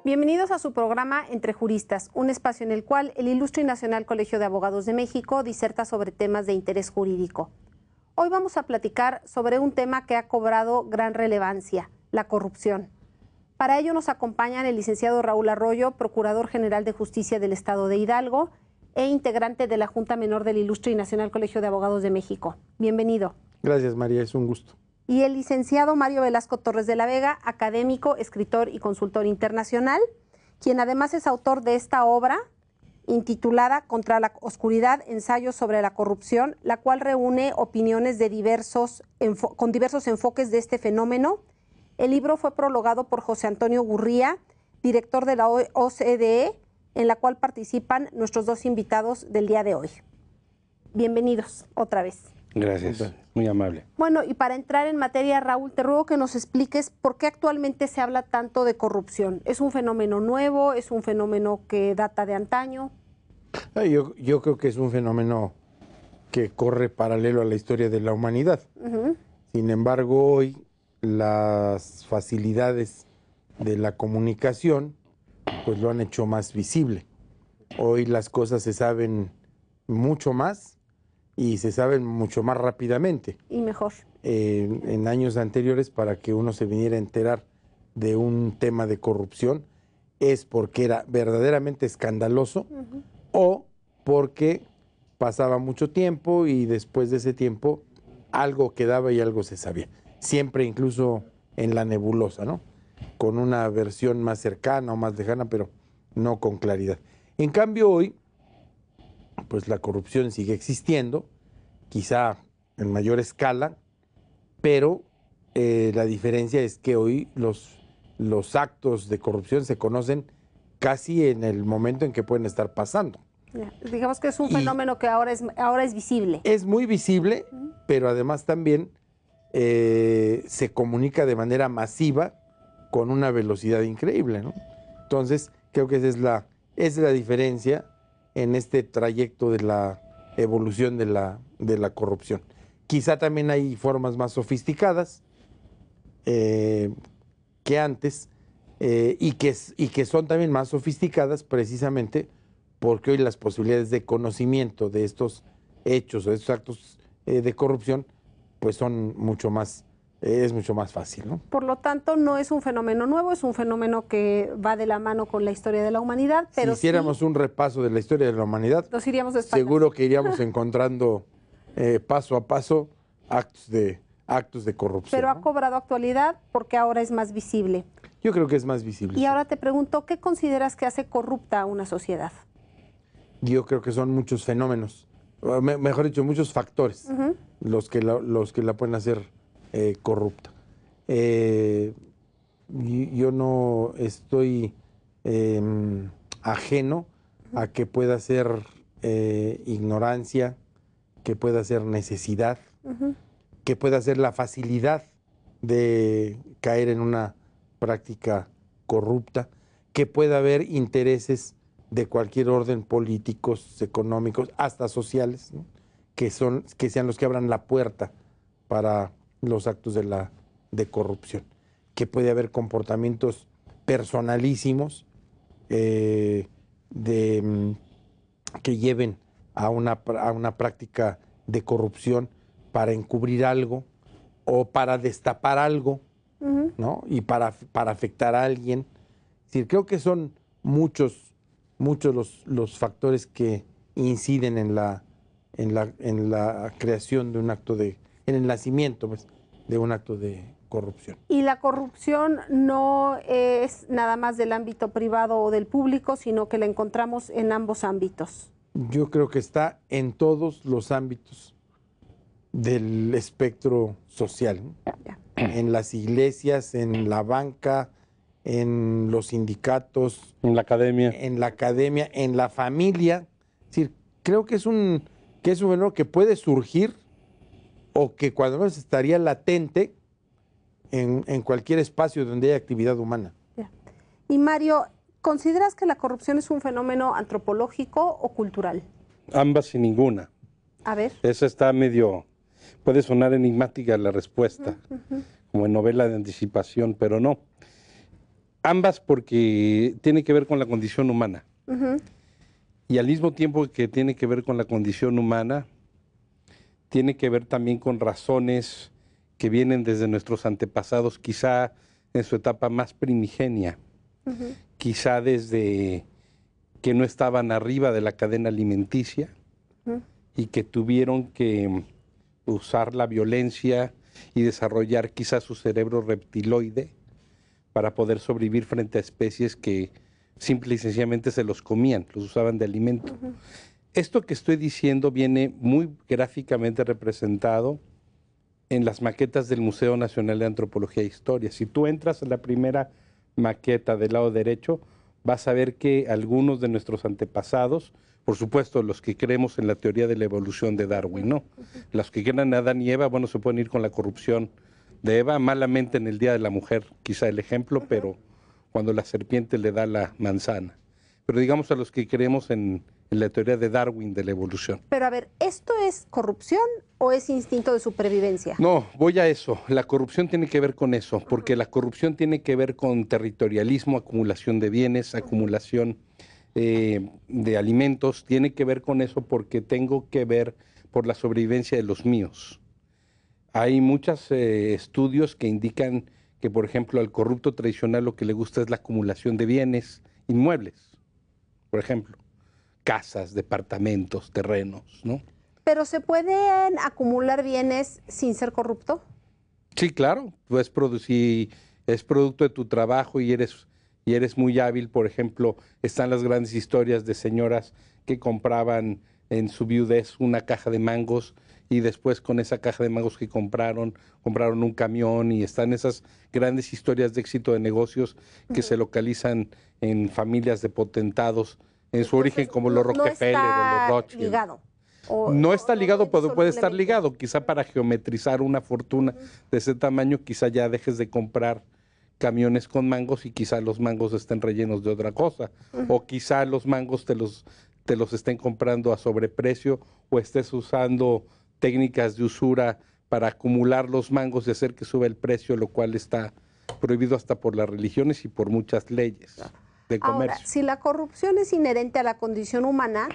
Bienvenidos a su programa Entre Juristas, un espacio en el cual el Ilustre y Nacional Colegio de Abogados de México diserta sobre temas de interés jurídico. Hoy vamos a platicar sobre un tema que ha cobrado gran relevancia, la corrupción. Para ello nos acompañan el licenciado Raúl Arroyo, Procurador General de Justicia del Estado de Hidalgo e integrante de la Junta Menor del Ilustre y Nacional Colegio de Abogados de México. Bienvenido. Gracias, María, es un gusto. Y el licenciado Mario Velasco Torres de la Vega, académico, escritor y consultor internacional, quien además es autor de esta obra intitulada Contra la Oscuridad, ensayos sobre la corrupción, la cual reúne opiniones de con diversos enfoques de este fenómeno. El libro fue prologado por José Antonio Gurría, director de la OCDE, en la cual participan nuestros dos invitados del día de hoy. Bienvenidos otra vez. Gracias, muy amable. Bueno, y para entrar en materia, Raúl, te ruego que nos expliques por qué actualmente se habla tanto de corrupción. ¿Es un fenómeno nuevo? ¿Es un fenómeno que data de antaño? Yo creo que es un fenómeno que corre paralelo a la historia de la humanidad. Sin embargo, hoy las facilidades de la comunicación pues lo han hecho más visible. Hoy las cosas se saben mucho más y se saben mucho más rápidamente. Y mejor. En años anteriores, para que uno se viniera a enterar de un tema de corrupción, es porque era verdaderamente escandaloso o porque pasaba mucho tiempo y después de ese tiempo algo quedaba y algo se sabía. Siempre incluso en la nebulosa, ¿no? Con una versión más cercana o más lejana, pero no con claridad. En cambio hoy, pues la corrupción sigue existiendo, quizá en mayor escala, pero la diferencia es que hoy los actos de corrupción se conocen casi en el momento en que pueden estar pasando. Digamos que es un fenómeno que ahora es visible. Es muy visible, pero además también se comunica de manera masiva con una velocidad increíble, ¿no? Entonces, creo que esa es la diferencia en este trayecto de la evolución de la corrupción. Quizá también hay formas más sofisticadas que antes y que son también más sofisticadas precisamente porque hoy las posibilidades de conocimiento de estos hechos o de estos actos de corrupción pues son mucho más fácil, ¿no? Por lo tanto, no es un fenómeno nuevo, es un fenómeno que va de la mano con la historia de la humanidad. Pero si hiciéramos un repaso de la historia de la humanidad, nos iríamos de espaldas. Seguro que iríamos encontrando paso a paso actos de corrupción. Pero ¿no? Ha cobrado actualidad porque ahora es más visible. Yo creo que es más visible. Y ahora te pregunto, ¿qué consideras que hace corrupta a una sociedad? Yo creo que son muchos fenómenos, mejor dicho, muchos factores los que la pueden hacer corrupta. Yo no estoy ajeno a que pueda ser ignorancia, que pueda ser necesidad, que pueda ser la facilidad de caer en una práctica corrupta, que pueda haber intereses de cualquier orden, políticos, económicos, hasta sociales, ¿no? que sean los que abran la puerta para los actos de corrupción, que puede haber comportamientos personalísimos que lleven a una práctica de corrupción para encubrir algo o para destapar algo, ¿no? Y para afectar a alguien. Es decir, creo que son muchos los factores que inciden en la creación de un acto en el nacimiento, pues, de un acto de corrupción. Y la corrupción no es nada más del ámbito privado o del público, sino que la encontramos en ambos ámbitos. Yo creo que está en todos los ámbitos del espectro social, ¿no? En las iglesias, en la banca, en los sindicatos, en la academia, en la familia. Es decir, creo que es un fenómeno que puede surgir o que cuando menos estaría latente en cualquier espacio donde haya actividad humana. Ya. Y Mario, ¿consideras que la corrupción es un fenómeno antropológico o cultural? Ambas y ninguna. A ver. Esa está medio, puede sonar enigmática la respuesta, como en novela de anticipación, pero no. Ambas porque tiene que ver con la condición humana. Y al mismo tiempo que tiene que ver con la condición humana, tiene que ver también con razones que vienen desde nuestros antepasados, quizá en su etapa más primigenia, quizá desde que no estaban arriba de la cadena alimenticia y que tuvieron que usar la violencia y desarrollar quizá su cerebro reptiloide para poder sobrevivir frente a especies que simple y sencillamente se los comían, los usaban de alimento. Esto que estoy diciendo viene muy gráficamente representado en las maquetas del Museo Nacional de Antropología e Historia. Si tú entras a la primera maqueta del lado derecho, vas a ver que algunos de nuestros antepasados, por supuesto los que creemos en la teoría de la evolución de Darwin, ¿no? Los que creen en Adán y Eva, bueno, se pueden ir con la corrupción de Eva, malamente en el Día de la Mujer, quizá el ejemplo, pero cuando la serpiente le da la manzana. Pero digamos a los que creemos en la teoría de Darwin de la evolución. Pero a ver, ¿esto es corrupción o es instinto de supervivencia? No, voy a eso. La corrupción tiene que ver con eso, porque la corrupción tiene que ver con territorialismo, acumulación de bienes, acumulación de alimentos. Tiene que ver con eso porque tengo que ver por la sobrevivencia de los míos. Hay muchos estudios que indican que, por ejemplo, al corrupto tradicional lo que le gusta es la acumulación de bienes inmuebles, por ejemplo, casas, departamentos, terrenos, ¿no? ¿Pero se pueden acumular bienes sin ser corrupto? Sí, claro, puedes producir, es producto de tu trabajo y eres muy hábil. Por ejemplo, están las grandes historias de señoras que compraban en su viudez una caja de mangos y después con esa caja de mangos que compraron un camión, y están esas grandes historias de éxito de negocios que se localizan en familias de potentados en su origen, como los Rockefeller o los Rothschild. Ligado. No está ligado, pero puede estar ligado. Quizá para geometrizar una fortuna de ese tamaño, quizá ya dejes de comprar camiones con mangos y quizá los mangos estén rellenos de otra cosa. O quizá los mangos te los estén comprando a sobreprecio, o estés usando técnicas de usura para acumular los mangos y hacer que suba el precio, lo cual está prohibido hasta por las religiones y por muchas leyes de comercio. Ahora, si la corrupción es inherente a la condición humana,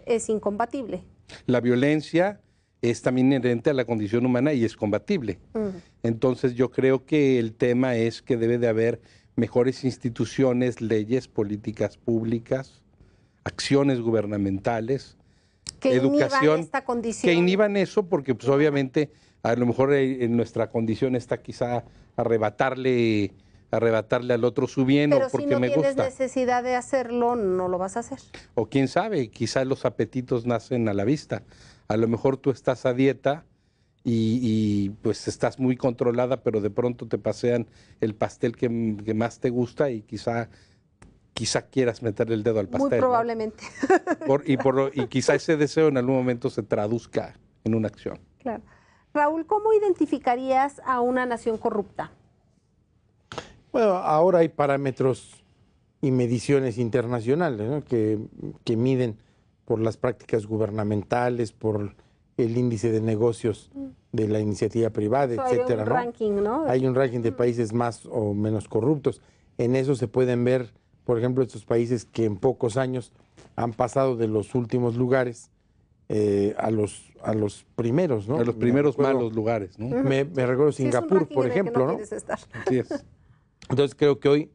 es incompatible. La violencia es también inherente a la condición humana y es combatible. Entonces yo creo que el tema es que debe de haber mejores instituciones, leyes, políticas públicas, acciones gubernamentales, que educación, inhiban esta condición. Que inhiban eso, porque pues obviamente a lo mejor en nuestra condición está quizá arrebatarle al otro su bien, pero o porque si no me tienes gusta. necesidad de hacerlo, no lo vas a hacer. O quién sabe, quizá los apetitos nacen a la vista. A lo mejor tú estás a dieta y pues estás muy controlada, pero de pronto te pasean el pastel que más te gusta y quizá quieras meterle el dedo al pastel. Muy probablemente. ¿No? Y quizá ese deseo en algún momento se traduzca en una acción. Claro. Raúl, ¿cómo identificarías a una nación corrupta? Bueno, ahora hay parámetros y mediciones internacionales, ¿no? que miden por las prácticas gubernamentales, por el índice de negocios de la iniciativa privada, etcétera. Hay un ranking, ¿no? Hay un ranking de países más o menos corruptos. En eso se pueden ver, por ejemplo, estos países que en pocos años han pasado de los últimos lugares a los primeros, ¿no? A los primeros malos lugares, ¿no? Me recuerdo Singapur, por ejemplo, ¿no? Así es. Entonces creo que hoy,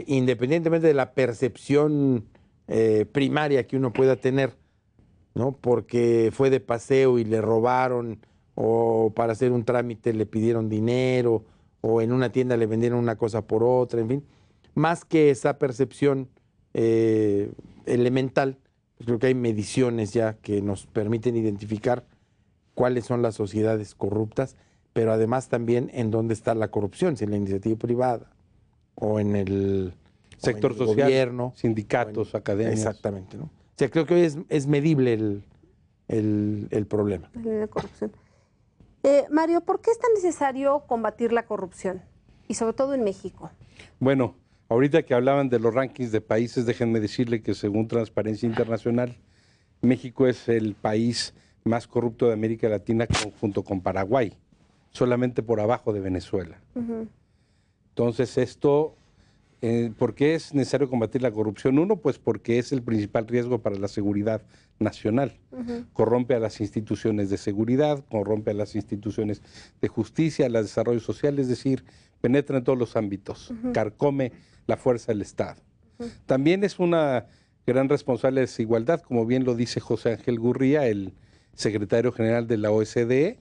independientemente de la percepción primaria que uno pueda tener, ¿no? Porque fue de paseo y le robaron, o para hacer un trámite le pidieron dinero, o en una tienda le vendieron una cosa por otra, en fin, más que esa percepción elemental, pues creo que hay mediciones ya que nos permiten identificar cuáles son las sociedades corruptas, pero además también en dónde está la corrupción, si en la iniciativa privada o en el sector social, gobierno, sindicatos, academias. Exactamente, ¿no? sea, creo que hoy es medible el problema. La corrupción. Mario, ¿por qué es tan necesario combatir la corrupción? Y sobre todo en México. Bueno, ahorita que hablaban de los rankings de países, déjenme decirle que según Transparencia Internacional, México es el país más corrupto de América Latina junto con Paraguay, solamente por abajo de Venezuela. Entonces esto, ¿por qué es necesario combatir la corrupción? Uno, pues porque es el principal riesgo para la seguridad nacional. Corrompe a las instituciones de seguridad, corrompe a las instituciones de justicia, al desarrollo social, es decir, penetra en todos los ámbitos, carcome la fuerza del Estado. También es una gran responsable de desigualdad, como bien lo dice José Ángel Gurría, el secretario general de la OSDE,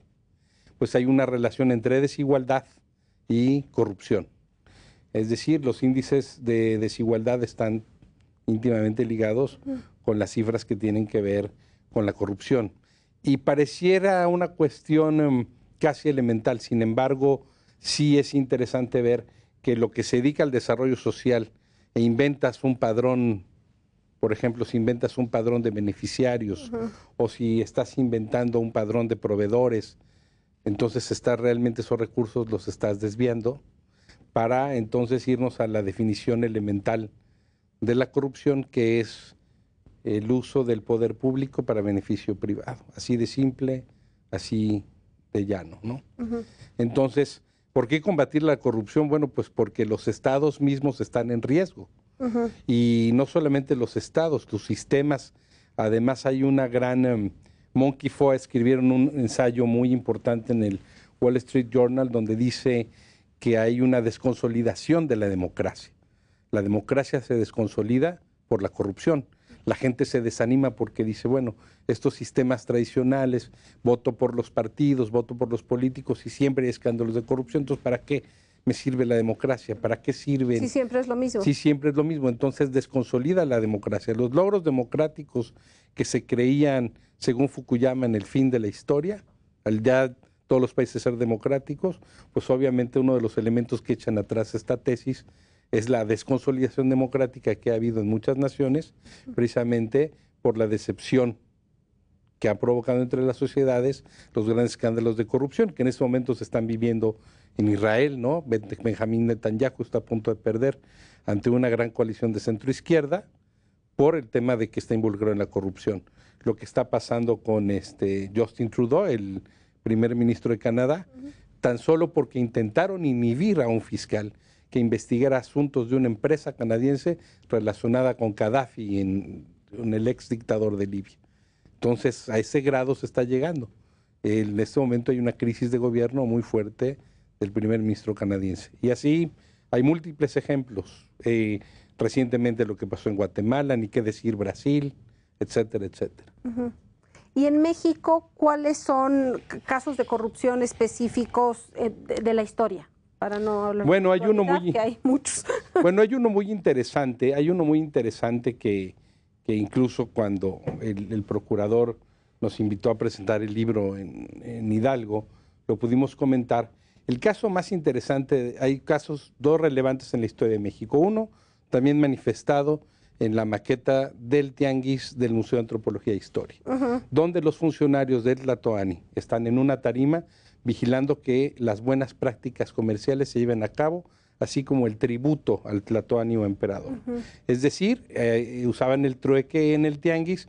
pues hay una relación entre desigualdad y corrupción. Es decir, los índices de desigualdad están íntimamente ligados con las cifras que tienen que ver con la corrupción. Y pareciera una cuestión casi elemental, sin embargo, sí es interesante ver que lo que se dedica al desarrollo social e inventas un padrón, por ejemplo, si inventas un padrón de beneficiarios o si estás inventando un padrón de proveedores, entonces realmente esos recursos los estás desviando para entonces irnos a la definición elemental de la corrupción, que es el uso del poder público para beneficio privado. Así de simple, así de llano, ¿no? Entonces, ¿por qué combatir la corrupción? Bueno, pues porque los estados mismos están en riesgo. Y no solamente los estados, los sistemas. Además hay una gran... Monkey Foa escribieron un ensayo muy importante en el Wall Street Journal donde dice que hay una desconsolidación de la democracia. La democracia se desconsolida por la corrupción. La gente se desanima porque dice, bueno, estos sistemas tradicionales, voto por los partidos, voto por los políticos y siempre hay escándalos de corrupción, entonces ¿para qué me sirve la democracia? ¿Para qué sirve? Sí, siempre es lo mismo. Sí, siempre es lo mismo. Entonces desconsolida la democracia. Los logros democráticos que se creían, según Fukuyama, en el fin de la historia, al ya todos los países ser democráticos, pues obviamente uno de los elementos que echan atrás esta tesis es la desconsolidación democrática que ha habido en muchas naciones, precisamente por la decepción que ha provocado entre las sociedades los grandes escándalos de corrupción que en estos momentos se están viviendo en Israel, ¿no? Benjamín Netanyahu está a punto de perder ante una gran coalición de centro-izquierda por el tema de que está involucrado en la corrupción. Lo que está pasando con Justin Trudeau, el primer ministro de Canadá, tan solo porque intentaron inhibir a un fiscal que investigara asuntos de una empresa canadiense relacionada con Gaddafi, en el ex dictador de Libia. Entonces, a ese grado se está llegando. En este momento hay una crisis de gobierno muy fuerte del primer ministro canadiense. Y así hay múltiples ejemplos. Recientemente lo que pasó en Guatemala, ni qué decir Brasil, etcétera, etcétera. Y en México, ¿cuáles son casos de corrupción específicos de la historia? Para no hablar bueno, de que hay muchos. Bueno, hay uno muy interesante, que incluso cuando el procurador nos invitó a presentar el libro en Hidalgo, lo pudimos comentar. El caso más interesante, hay casos dos relevantes en la historia de México. Uno, también manifestado en la maqueta del Tianguis del Museo de Antropología e Historia, donde los funcionarios del Tlatoani están en una tarima vigilando que las buenas prácticas comerciales se lleven a cabo, así como el tributo al Tlatoani o emperador. Es decir, usaban el trueque en el Tianguis,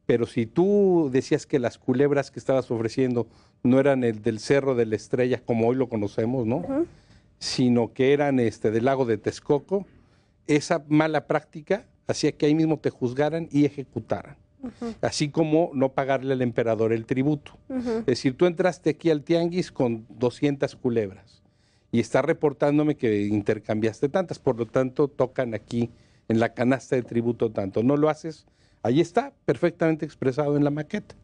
pero si tú decías que las culebras que estabas ofreciendo no eran el del Cerro de la Estrella, como hoy lo conocemos, ¿no? Sino que eran del lago de Texcoco, esa mala práctica hacía que ahí mismo te juzgaran y ejecutaran. Así como no pagarle al emperador el tributo. Es decir, tú entraste aquí al tianguis con 200 culebras y estás reportándome que intercambiaste tantas, por lo tanto tocan aquí en la canasta de tributo tanto. No lo haces, ahí está perfectamente expresado en la maqueta.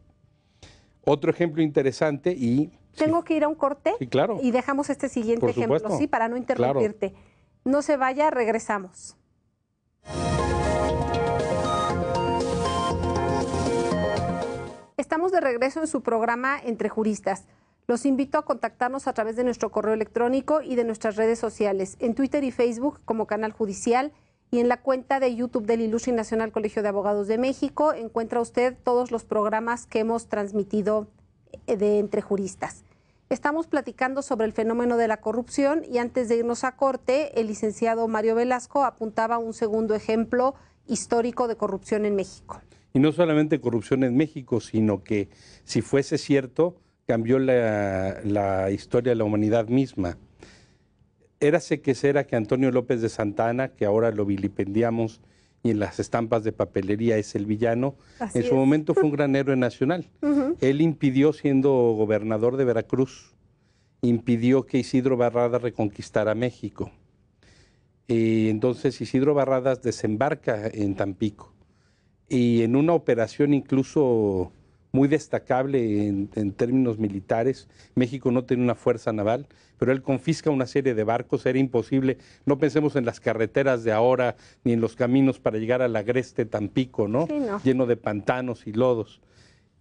Otro ejemplo interesante y... Tengo que ir a un corte sí, claro. Y dejamos este siguiente ejemplo, sí, para no interrumpirte. Claro. No se vaya, regresamos. Estamos de regreso en su programa Entre Juristas. Los invito a contactarnos a través de nuestro correo electrónico y de nuestras redes sociales, en Twitter y Facebook como Canal Judicial, Y en la cuenta de YouTube del Ilustre y Nacional Colegio de Abogados de México encuentra usted todos los programas que hemos transmitido de Entre Juristas. Estamos platicando sobre el fenómeno de la corrupción y antes de irnos a corte, el licenciado Mario Velasco apuntaba un segundo ejemplo histórico de corrupción en México. Y no solamente corrupción en México, sino que si fuese cierto, cambió la historia de la humanidad misma. Érase que será que Antonio López de Santa Anna, que ahora lo vilipendiamos y en las estampas de papelería es el villano, Así en su es. momento fue un gran héroe nacional. Él impidió, siendo gobernador de Veracruz, impidió que Isidro Barradas reconquistara México. Y entonces Isidro Barradas desembarca en Tampico y en una operación incluso muy destacable en términos militares. México no tenía una fuerza naval, pero él confisca una serie de barcos. Era imposible, no pensemos en las carreteras de ahora, ni en los caminos para llegar al agreste Tampico, ¿no? Sí, no. Lleno de pantanos y lodos.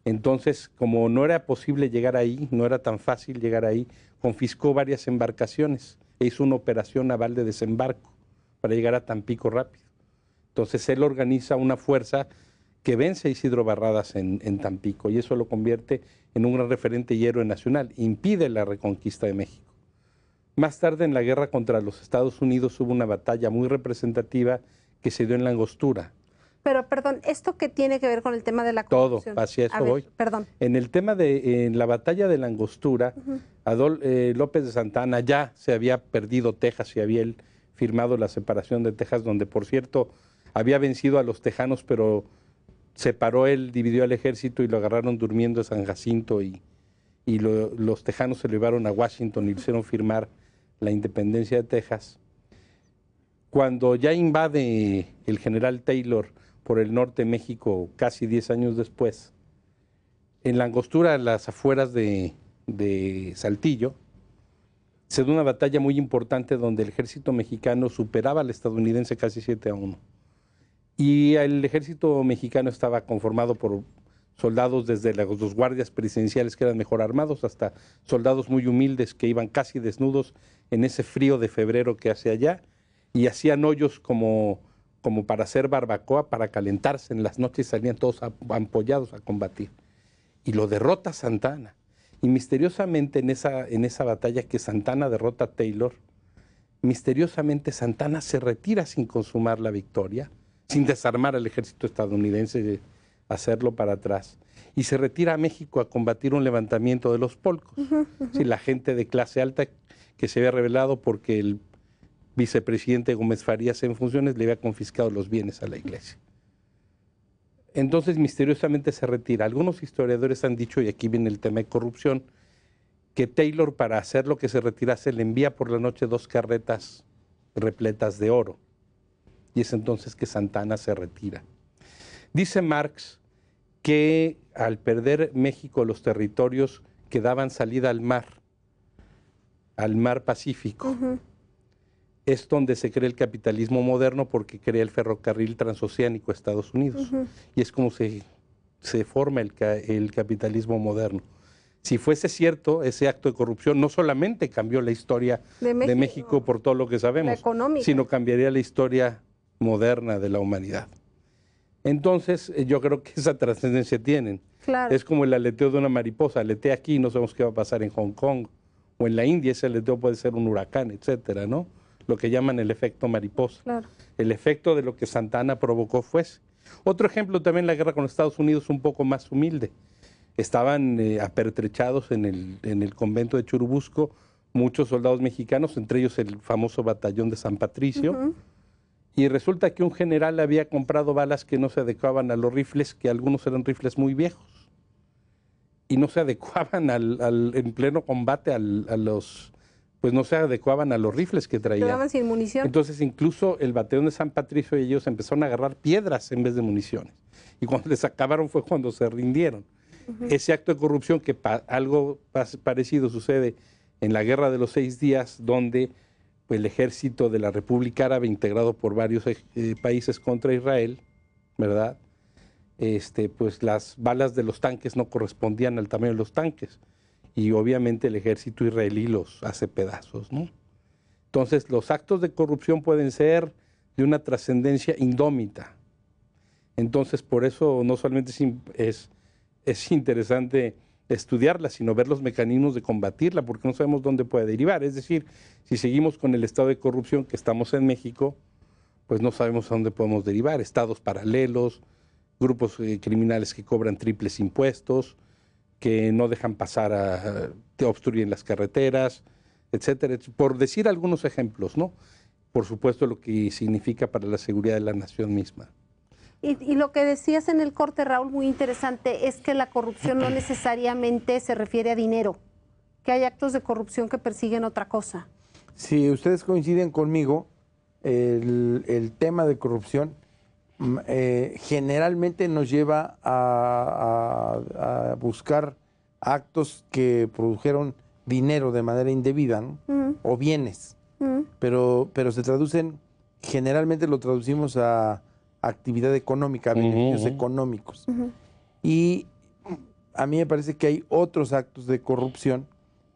Entonces, como no era posible llegar ahí, no era tan fácil llegar ahí, confiscó varias embarcaciones e hizo una operación naval de desembarco para llegar a Tampico rápido. Entonces, él organiza una fuerza que vence a Isidro Barradas en Tampico y eso lo convierte en un gran referente y héroe nacional. Impide la reconquista de México. Más tarde, en la guerra contra los Estados Unidos, hubo una batalla muy representativa que se dio en la Angostura. Pero, perdón, ¿esto qué tiene que ver con el tema de la Todo, corrupción? hacia eso A ver, voy. perdón. En el tema en la batalla de la Angostura, López de Santa Anna ya se había perdido Texas y había él firmado la separación de Texas, donde, por cierto, había vencido a los tejanos, pero separó él, dividió al ejército y lo agarraron durmiendo en San Jacinto y los tejanos se lo llevaron a Washington y le hicieron firmar la independencia de Texas. Cuando ya invade el general Taylor por el norte de México, casi 10 años después, en la Angostura, a las afueras de Saltillo, se dio una batalla muy importante donde el ejército mexicano superaba al estadounidense casi 7-1. Y el ejército mexicano estaba conformado por soldados desde los guardias presidenciales que eran mejor armados hasta soldados muy humildes que iban casi desnudos en ese frío de febrero que hace allá y hacían hoyos como para hacer barbacoa, para calentarse. En las noches salían todos ampollados a combatir. Y lo derrota Santa Anna. Y misteriosamente en esa batalla que Santa Anna derrota a Taylor, misteriosamente Santa Anna se retira sin consumar la victoria, sin desarmar al ejército estadounidense, hacerlo para atrás. Y se retira a México a combatir un levantamiento de los polcos. Sí, la gente de clase alta que se había rebelado porque el vicepresidente Gómez Farías en funciones le había confiscado los bienes a la iglesia. Entonces misteriosamente se retira. Algunos historiadores han dicho, y aquí viene el tema de corrupción, que Taylor, para hacer lo que se retirase, le envía por la noche 2 carretas repletas de oro. Y es entonces que Santa Anna se retira. Dice Marx que al perder México los territorios que daban salida al mar Pacífico, es donde se crea el capitalismo moderno porque crea el ferrocarril transoceánico a Estados Unidos. Y es como se forma el capitalismo moderno. Si fuese cierto, ese acto de corrupción no solamente cambió la historia de México por todo lo que sabemos, sino cambiaría la historia moderna de la humanidad. Entonces, yo creo que esa trascendencia tienen. Claro. Es como el aleteo de una mariposa. Aletea aquí y no sabemos qué va a pasar en Hong Kong. O en la India ese aleteo puede ser un huracán, etcétera, ¿no? Lo que llaman el efecto mariposa. Claro. El efecto de lo que Santa Anna provocó fue ese. Otro ejemplo también, la guerra con Estados Unidos, un poco más humilde. Estaban apertrechados en el convento de Churubusco muchos soldados mexicanos, entre ellos el famoso batallón de San Patricio. Y resulta que un general había comprado balas que no se adecuaban a los rifles, que algunos eran rifles muy viejos. Y no se adecuaban en pleno combate pues no se adecuaban a los rifles que traían. Quedaban sin munición. Entonces incluso el batallón de San Patricio y ellos empezaron a agarrar piedras en vez de municiones. Y cuando les acabaron fue cuando se rindieron. Ese acto de corrupción, que algo parecido sucede en la Guerra de los 6 días, donde pues, el ejército de la República Árabe, integrado por varios países contra Israel, ¿verdad? Pues las balas de los tanques no correspondían al tamaño de los tanques. Y obviamente el ejército israelí los hace pedazos, ¿no? Entonces, los actos de corrupción pueden ser de una trascendencia indómita. Entonces, por eso no solamente es interesante estudiarla, sino ver los mecanismos de combatirla, porque no sabemos dónde puede derivar. Es decir, si seguimos con el estado de corrupción que estamos en México, pues no sabemos a dónde podemos derivar. Estados paralelos, grupos criminales que cobran triples impuestos, que no dejan pasar, que obstruyen las carreteras, etcétera, por decir algunos ejemplos, ¿no? Por supuesto, lo que significa para la seguridad de la nación misma. Y lo que decías en el corte, Raúl, muy interesante, es que la corrupción no necesariamente se refiere a dinero, que hay actos de corrupción que persiguen otra cosa. Si ustedes coinciden conmigo, el tema de corrupción generalmente nos lleva a buscar actos que produjeron dinero de manera indebida, ¿no? O bienes, pero se traducen, generalmente lo traducimos a actividad económica, a beneficios económicos. Y a mí me parece que hay otros actos de corrupción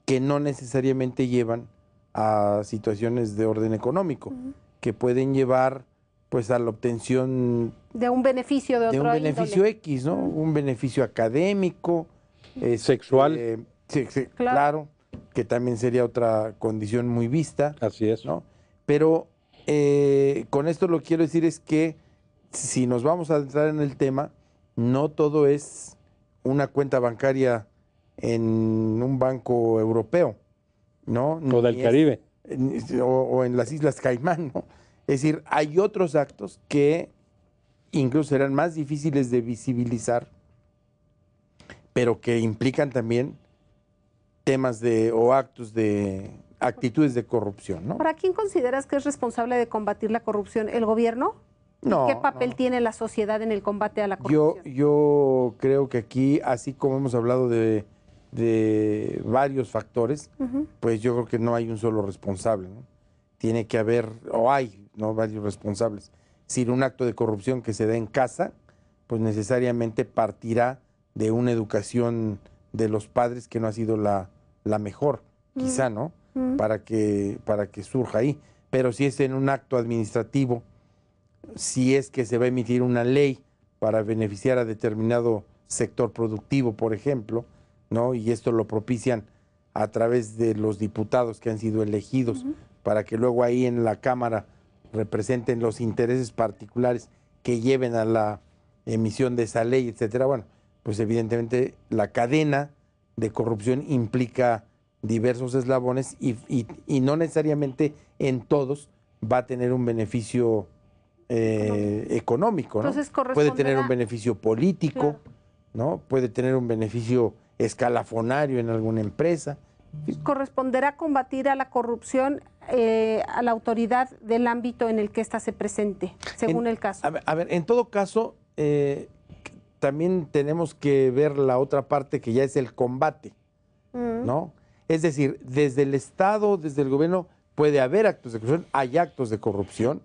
que no necesariamente llevan a situaciones de orden económico, que pueden llevar pues a la obtención de un beneficio de otro un beneficio índole. X, ¿no? Un beneficio académico, sexual. Claro, que también sería otra condición muy vista. Así es. ¿No? Pero con esto lo que quiero decir es que si nos vamos a entrar en el tema, no todo es una cuenta bancaria en un banco europeo, ¿no? O del Caribe. O en las Islas Caimán, ¿no? Es decir, hay otros actos que incluso serán más difíciles de visibilizar, pero que implican también temas o actos de actitudes de corrupción, ¿no? ¿Para quién consideras que es responsable de combatir la corrupción? ¿El gobierno? No. ¿Qué papel tiene la sociedad en el combate a la corrupción? Yo creo que aquí, así como hemos hablado de varios factores, pues yo creo que no hay un solo responsable, ¿no? Tiene que haber, o hay, ¿no?, varios responsables. Si un acto de corrupción que se da en casa, pues necesariamente partirá de una educación de los padres que no ha sido la mejor, quizá, ¿no? Para que surja ahí. Pero si es en un acto administrativo, si es que se va a emitir una ley para beneficiar a determinado sector productivo, por ejemplo, ¿no? Y esto lo propician a través de los diputados que han sido elegidos para que luego ahí en la Cámara representen los intereses particulares que lleven a la emisión de esa ley, etcétera. Bueno, pues evidentemente la cadena de corrupción implica diversos eslabones y no necesariamente en todos va a tener un beneficio económico, ¿no? Entonces, puede tener un beneficio político, claro, ¿no? Puede tener un beneficio escalafonario en alguna empresa. ¿Corresponderá combatir a la corrupción a la autoridad del ámbito en el que ésta se presente, según el caso? A ver, en todo caso, también tenemos que ver la otra parte que ya es el combate, ¿no? Es decir, desde el Estado, desde el gobierno, puede haber actos de corrupción, hay actos de corrupción,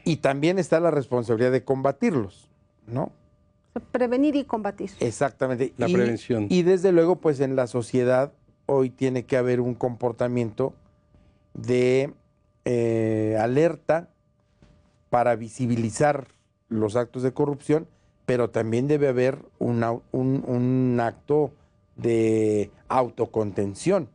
y también está la responsabilidad de combatirlos, ¿no? Prevenir y combatir. Exactamente. La prevención. Y desde luego, pues en la sociedad hoy tiene que haber un comportamiento de alerta para visibilizar los actos de corrupción, pero también debe haber un acto de autocontención.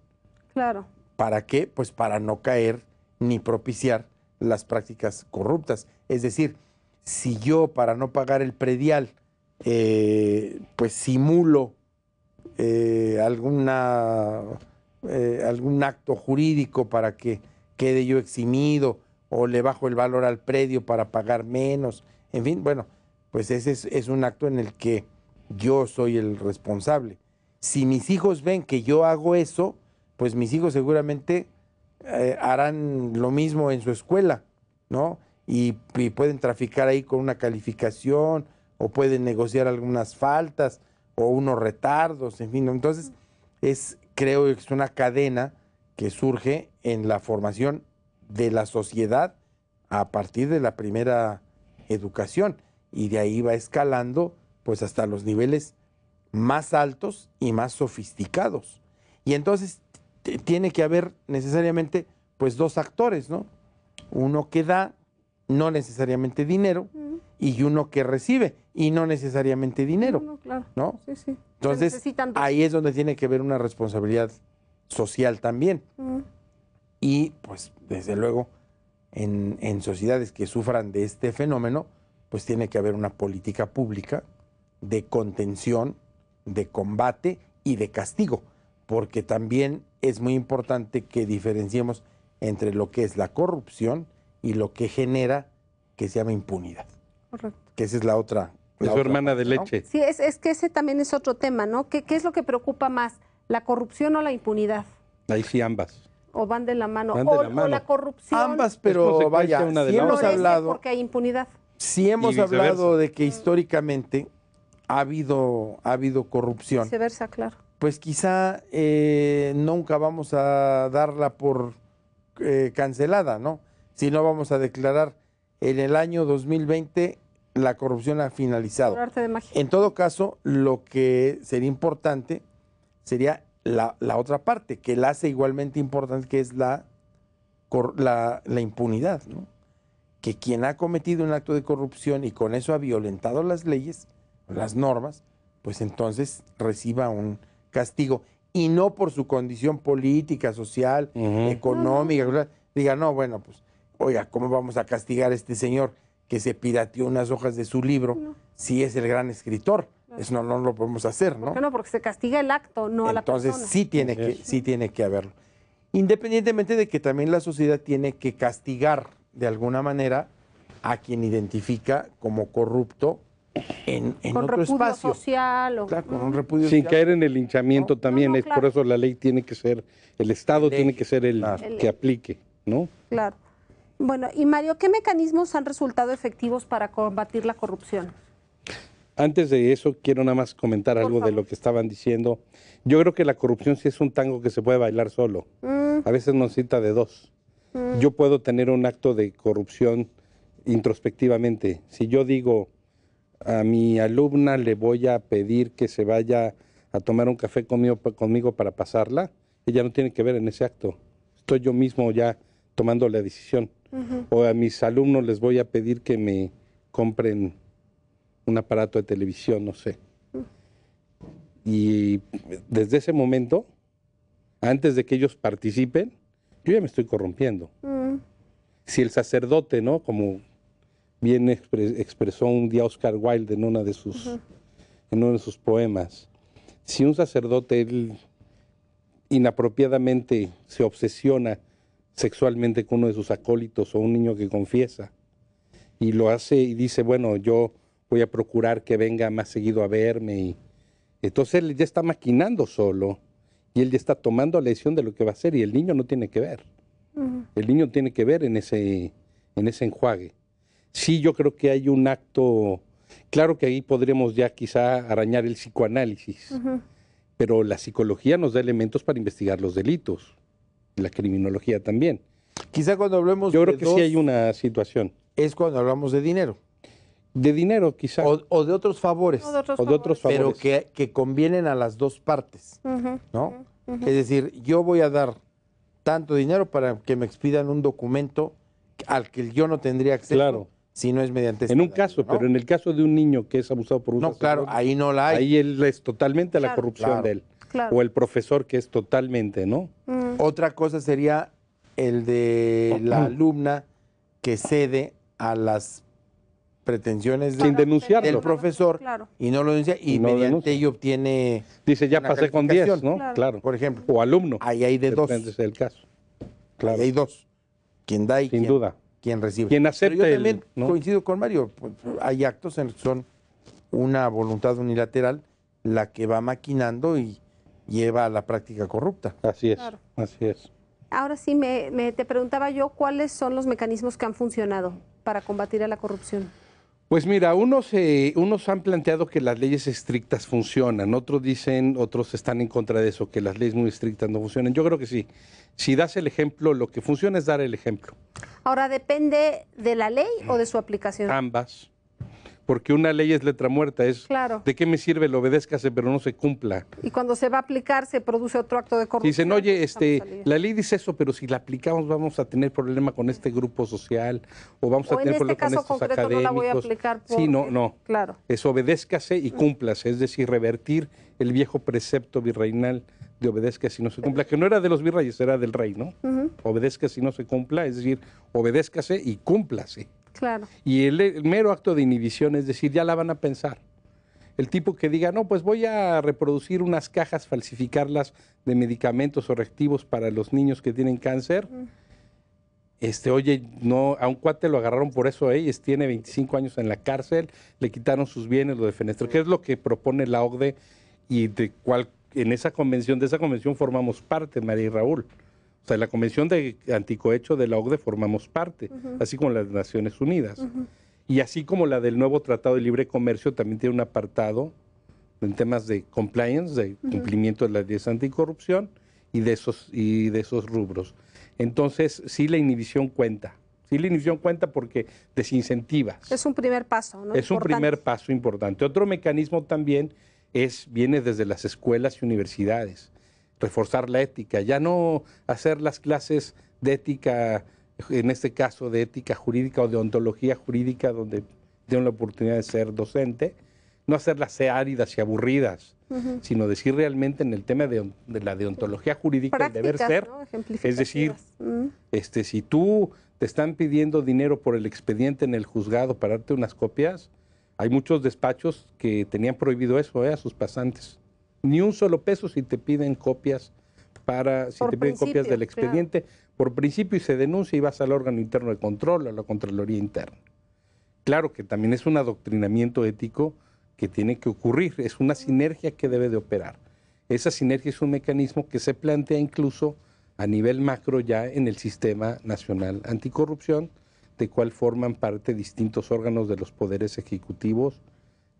Claro. ¿Para qué? Pues para no caer ni propiciar las prácticas corruptas. Es decir, si yo para no pagar el predial pues simulo algún acto jurídico para que quede yo eximido o le bajo el valor al predio para pagar menos, en fin, bueno, pues ese es un acto en el que yo soy el responsable. Si mis hijos ven que yo hago eso, pues mis hijos seguramente harán lo mismo en su escuela, ¿no? Y pueden traficar ahí con una calificación o pueden negociar algunas faltas o unos retardos, en fin. Entonces, creo que es una cadena que surge en la formación de la sociedad a partir de la primera educación y de ahí va escalando pues hasta los niveles más altos y más sofisticados. Y entonces tiene que haber necesariamente pues dos actores, ¿no? Uno que da no necesariamente dinero, y uno que recibe y no necesariamente dinero. No, claro. ¿No? Sí, sí. Entonces, Se necesitan dos. ahí es donde tiene que haber una responsabilidad social también. Y pues desde luego en sociedades que sufran de este fenómeno, pues tiene que haber una política pública de contención, de combate y de castigo, porque también es muy importante que diferenciemos entre lo que es la corrupción y lo que genera que se llama impunidad. Correcto. Que esa es la otra. Es la su otra hermana de parte, ¿no? leche. Sí, es que ese también es otro tema, ¿no? ¿Qué es lo que preocupa más? ¿La corrupción o la impunidad? Ahí sí ambas. ¿O van de la mano? Van de la O mano. la corrupción. Ambas, pero consecuencia vaya, una de si la hemos otra. florece hablado, porque hay impunidad. si hemos Y viceversa. hablado de que históricamente ha habido corrupción, Viceversa, claro. pues quizá nunca vamos a darla por cancelada, ¿no? Si no vamos a declarar en el año 2020 la corrupción ha finalizado. Por arte de magia. En todo caso, lo que sería importante sería la otra parte, que la hace igualmente importante, que es la impunidad, ¿no? Que quien ha cometido un acto de corrupción y con eso ha violentado las leyes, las normas, pues entonces reciba un castigo. Y no por su condición política, social, económica, diga, no, bueno, pues, oiga, ¿cómo vamos a castigar a este señor que se pirateó unas hojas de su libro si es el gran escritor? Eso no lo podemos hacer, ¿no? ¿Por qué no? Porque se castiga el acto, no a la persona. Entonces sí tiene que haberlo. Independientemente de que también la sociedad tiene que castigar de alguna manera a quien identifica como corrupto en con otro repudio espacio. social o... Claro, con un repudio Sin social. caer en el linchamiento No, también, no, es claro. por eso la ley tiene que ser, el Estado Ley, tiene que ser el claro. que aplique, ¿no? Claro. Bueno, y Mario, ¿qué mecanismos han resultado efectivos para combatir la corrupción? Antes de eso, quiero nada más comentar Por algo de favor. lo que estaban diciendo. Yo creo que la corrupción sí es un tango que se puede bailar solo. A veces nos necesita de dos. Yo puedo tener un acto de corrupción introspectivamente. Si yo digo a mi alumna le voy a pedir que se vaya a tomar un café conmigo para pasarla, ella no tiene que ver en ese acto. Estoy yo mismo ya tomando la decisión. O a mis alumnos les voy a pedir que me compren un aparato de televisión, no sé. Y desde ese momento, antes de que ellos participen, yo ya me estoy corrompiendo. Si el sacerdote, ¿no? Como bien expresó un día Oscar Wilde en uno de sus poemas, si un sacerdote él, inapropiadamente se obsesiona sexualmente con uno de sus acólitos o un niño que confiesa, y lo hace y dice, bueno, yo voy a procurar que venga más seguido a verme, y entonces él ya está maquinando solo, y él ya está tomando la decisión de lo que va a hacer, y el niño no tiene que ver. El niño tiene que ver en ese enjuague. Sí, yo creo que hay un acto, claro que ahí podremos ya quizá arañar el psicoanálisis, pero la psicología nos da elementos para investigar los delitos, la criminología también. Quizá cuando hablemos Yo creo de que dos, sí hay una situación. es cuando hablamos de dinero De dinero quizá, o de otros favores, O de otros o de otros pero favores. que convienen a las dos partes, Ujú. ¿no? Es decir, yo voy a dar tanto dinero para que me expidan un documento al que yo no tendría acceso Claro. si no es mediante En un esta caso, ley, ¿no? pero en el caso de un niño que es abusado por un No, claro, sacerdote, ahí no la hay. ahí él es totalmente la Claro. corrupción Claro. de él. Claro. O el profesor que es totalmente, ¿no? Otra cosa sería el de la alumna que cede a las pretensiones Sin de- denunciarlo. del profesor Claro. y no lo denuncia y Y no mediante denuncia. ello obtiene, Dice, ya una pasé con 10, calificación. ¿no? Claro. Claro. por ejemplo. O alumno. Ahí hay de dos. Depende del caso. Claro. Ahí hay dos. Quien da y Sin quien, duda. quien recibe. Quien Pero acepta yo el- también ¿no? coincido con Mario. Pues, hay actos en que son una voluntad unilateral la que va maquinando y lleva a la práctica corrupta. Así es, Claro. así es. Ahora sí, te preguntaba yo, ¿cuáles son los mecanismos que han funcionado para combatir a la corrupción? Pues mira, unos han planteado que las leyes estrictas funcionan, otros están en contra de eso, que las leyes muy estrictas no funcionan. Yo creo que sí. Si das el ejemplo, lo que funciona es dar el ejemplo. Ahora, ¿depende de la ley o de su aplicación? Ambas. porque una ley es letra muerta, es Claro. ¿de qué me sirve el obedézcase pero no se cumpla? Y cuando se va a aplicar, se produce otro acto de corrupción. Dicen, oye, Estamos a lidiar. la ley dice eso, pero si la aplicamos vamos a tener problema con este grupo social o vamos a O en tener este problema con caso estos concreto académicos. no la voy a aplicar Sí, no, porque- no. Claro. Es obedézcase y cúmplase, es decir, revertir el viejo precepto virreinal de obedezca si no se cumpla, que no era de los virreyes, era del rey, ¿no? Obedezca si no se cumpla, es decir, obedézcase y cúmplase. Claro. Y el mero acto de inhibición, es decir, ya la van a pensar. El tipo que diga, no, pues voy a reproducir unas cajas, falsificarlas de medicamentos o reactivos para los niños que tienen cáncer. Oye, no, a un cuate lo agarraron por eso, tiene 25 años en la cárcel, le quitaron sus bienes, lo defenestró. ¿Qué es lo que propone la OCDE y de cuál de esa convención formamos parte, María y Raúl? O sea, la Convención de Anticohecho de la OCDE formamos parte, así como las Naciones Unidas. Y así como la del nuevo Tratado de Libre Comercio también tiene un apartado en temas de compliance, de cumplimiento de las leyes anticorrupción y de esos rubros. Entonces, sí la inhibición cuenta. Sí la inhibición cuenta porque desincentivas. Es un primer paso, ¿no? Es un Importante. primer paso importante. Otro mecanismo también viene desde las escuelas y universidades. Reforzar la ética, ya no hacer las clases de ética, en este caso de ética jurídica o de ontología jurídica, donde tengo la oportunidad de ser docente, no hacerlas áridas y aburridas, sino decir realmente en el tema de la deontología jurídica, el deber Prácticas, ser, ¿no? es decir, Ejemplificativas. si tú te están pidiendo dinero por el expediente en el juzgado para darte unas copias, hay muchos despachos que tenían prohibido eso a sus pasantes. Ni un solo peso si te piden copias Por del principio, expediente, por principio, y se denuncia y vas al órgano interno de control, a la Contraloría Interna. Claro que también es un adoctrinamiento ético que tiene que ocurrir, es una sinergia que debe de operar. Esa sinergia es un mecanismo que se plantea incluso a nivel macro ya en el Sistema Nacional Anticorrupción, de cual forman parte distintos órganos de los poderes ejecutivos,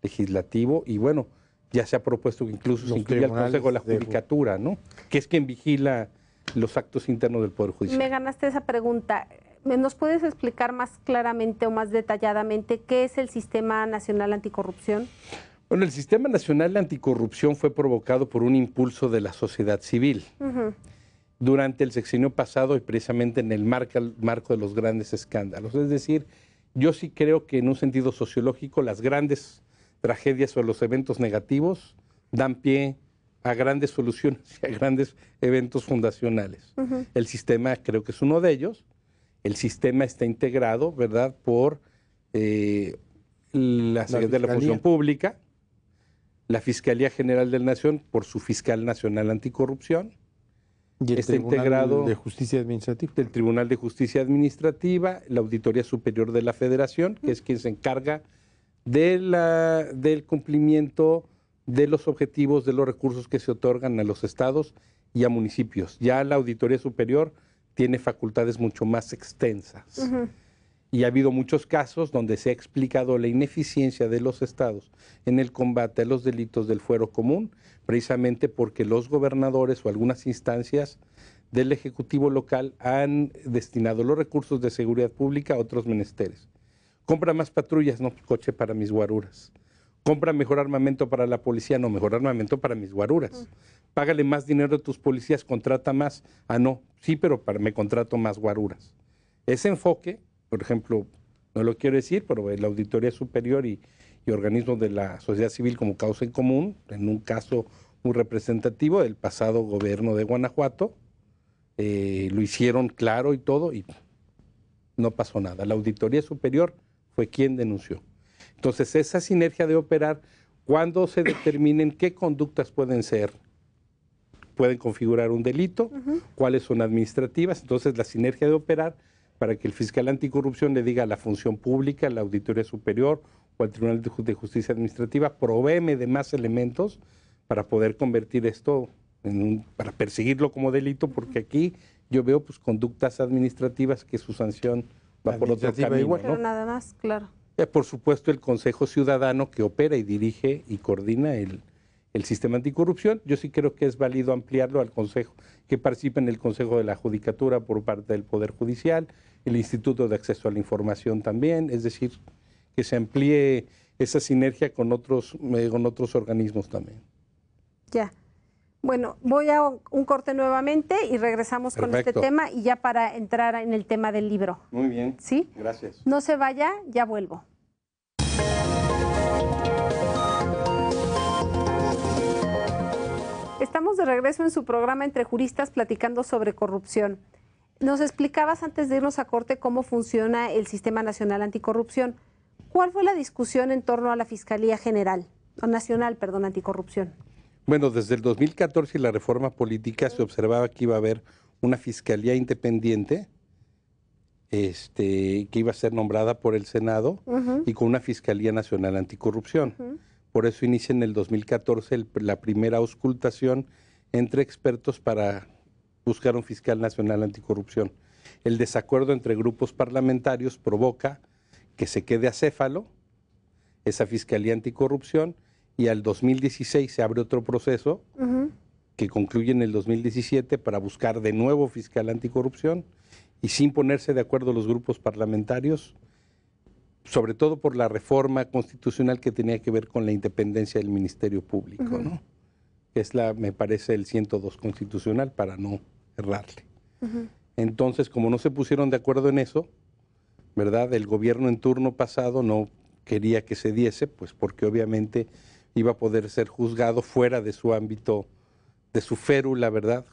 legislativo y bueno, ya se ha propuesto que incluso se incluya el Consejo de la Judicatura, ¿no? Que es quien vigila los actos internos del Poder Judicial. Me ganaste esa pregunta. ¿Nos puedes explicar más claramente o más detalladamente qué es el Sistema Nacional Anticorrupción? Bueno, el Sistema Nacional Anticorrupción fue provocado por un impulso de la sociedad civil. Durante el sexenio pasado y precisamente en el marco de los grandes escándalos. Es decir, yo sí creo que en un sentido sociológico las grandes tragedias o los eventos negativos dan pie a grandes soluciones y a grandes eventos fundacionales. El sistema creo que es uno de ellos. El sistema está integrado, ¿verdad?, por la Secretaría de la Función Pública, la Fiscalía General de la Nación por su Fiscal Nacional Anticorrupción, y el está Tribunal integrado de Justicia Administrativa. del Tribunal de Justicia Administrativa, la Auditoría Superior de la Federación, que es quien se encarga del cumplimiento de los objetivos de los recursos que se otorgan a los estados y a municipios. Ya la Auditoría Superior tiene facultades mucho más extensas. Y ha habido muchos casos donde se ha explicado la ineficiencia de los estados en el combate a los delitos del fuero común, precisamente porque los gobernadores o algunas instancias del Ejecutivo local han destinado los recursos de seguridad pública a otros menesteres. Compra más patrullas, no coche para mis guaruras. Compra mejor armamento para la policía, no mejor armamento para mis guaruras. Págale más dinero a tus policías, contrata más. Ah, no, sí, pero me contrato más guaruras. Ese enfoque, por ejemplo, no lo quiero decir, pero la Auditoría Superior y organismos de la sociedad civil como Causa en Común, en un caso muy representativo del pasado gobierno de Guanajuato, lo hicieron claro y todo, y no pasó nada. La Auditoría Superior fue quien denunció. Entonces, esa sinergia de operar, cuando se determinen qué conductas pueden configurar un delito, cuáles son administrativas, entonces la sinergia de operar para que el fiscal anticorrupción le diga a la función pública, a la Auditoría Superior o al Tribunal de Justicia Administrativa, provéeme de más elementos para poder convertir esto para perseguirlo como delito, porque aquí yo veo pues conductas administrativas que su sanción va por otro camino, igual. Pero ¿no? nada más, claro. Por supuesto, el Consejo Ciudadano que opera y dirige y coordina el sistema anticorrupción. Yo sí creo que es válido ampliarlo al Consejo, que participa en el Consejo de la Judicatura por parte del Poder Judicial, el Instituto de Acceso a la Información también, es decir, que se amplíe esa sinergia con otros organismos también. Ya. Bueno, voy a un corte nuevamente y regresamos con este Perfecto. tema y ya para entrar en el tema del libro. Muy bien. ¿Sí? Gracias. No se vaya, ya vuelvo. Estamos de regreso en su programa Entre Juristas platicando sobre corrupción. Nos explicabas antes de irnos a corte cómo funciona el Sistema Nacional Anticorrupción. ¿Cuál fue la discusión en torno a la Fiscalía General, Nacional, perdón, Anticorrupción? Bueno, desde el 2014 y la reforma política se observaba que iba a haber una fiscalía independiente que iba a ser nombrada por el Senado y con una Fiscalía Nacional Anticorrupción. Por eso inicia en el 2014 la primera auscultación entre expertos para buscar un fiscal nacional anticorrupción. El desacuerdo entre grupos parlamentarios provoca que se quede acéfalo esa Fiscalía Anticorrupción y al 2016 se abre otro proceso que concluye en el 2017 para buscar de nuevo fiscal anticorrupción y sin ponerse de acuerdo los grupos parlamentarios, sobre todo por la reforma constitucional que tenía que ver con la independencia del Ministerio Público, ¿no? Es me parece, el 102 constitucional, para no errarle. Entonces, como no se pusieron de acuerdo en eso, ¿verdad? El gobierno en turno pasado no quería que se diese, pues porque obviamente iba a poder ser juzgado fuera de su ámbito, de su férula, ¿verdad?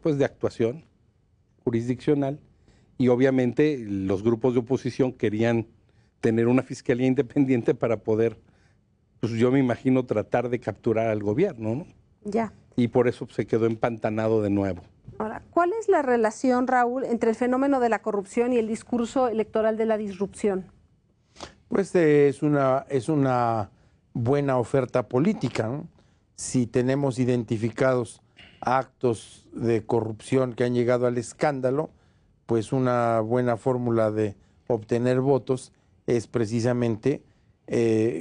Pues de actuación jurisdiccional, y obviamente los grupos de oposición querían tener una fiscalía independiente para poder, pues yo me imagino, tratar de capturar al gobierno, ¿no? Ya. Y por eso se quedó empantanado de nuevo. Ahora, ¿cuál es la relación, Raúl, entre el fenómeno de la corrupción y el discurso electoral de la disrupción? Pues es una buena oferta política, ¿no? Si tenemos identificados actos de corrupción que han llegado al escándalo, pues una buena fórmula de obtener votos es precisamente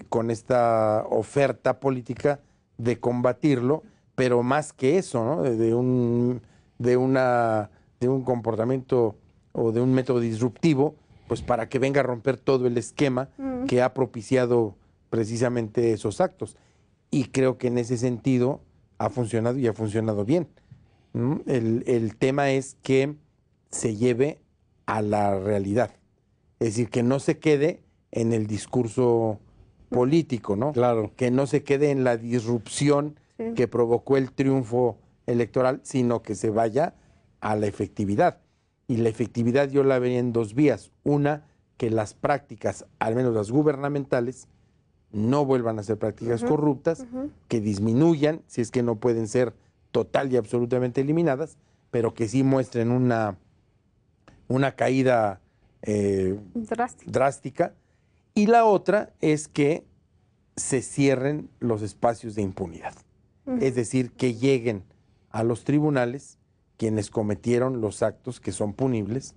con esta oferta política de combatirlo, pero más que eso, ¿no? de un comportamiento o de un método disruptivo, pues para que venga a romper todo el esquema que ha propiciado precisamente esos actos. Y creo que en ese sentido ha funcionado y ha funcionado bien. El tema es que se lleve a la realidad. Es decir, que no se quede en el discurso político, ¿no? Claro. Que no se quede en la disrupción que provocó el triunfo electoral, sino que se vaya a la efectividad. Y la efectividad yo la vería en dos vías. Una, que las prácticas, al menos las gubernamentales, no vuelvan a ser prácticas corruptas, que disminuyan, si es que no pueden ser total y absolutamente eliminadas, pero que sí muestren una caída drástica. Y la otra es que se cierren los espacios de impunidad. Es decir, que lleguen a los tribunales quienes cometieron los actos que son punibles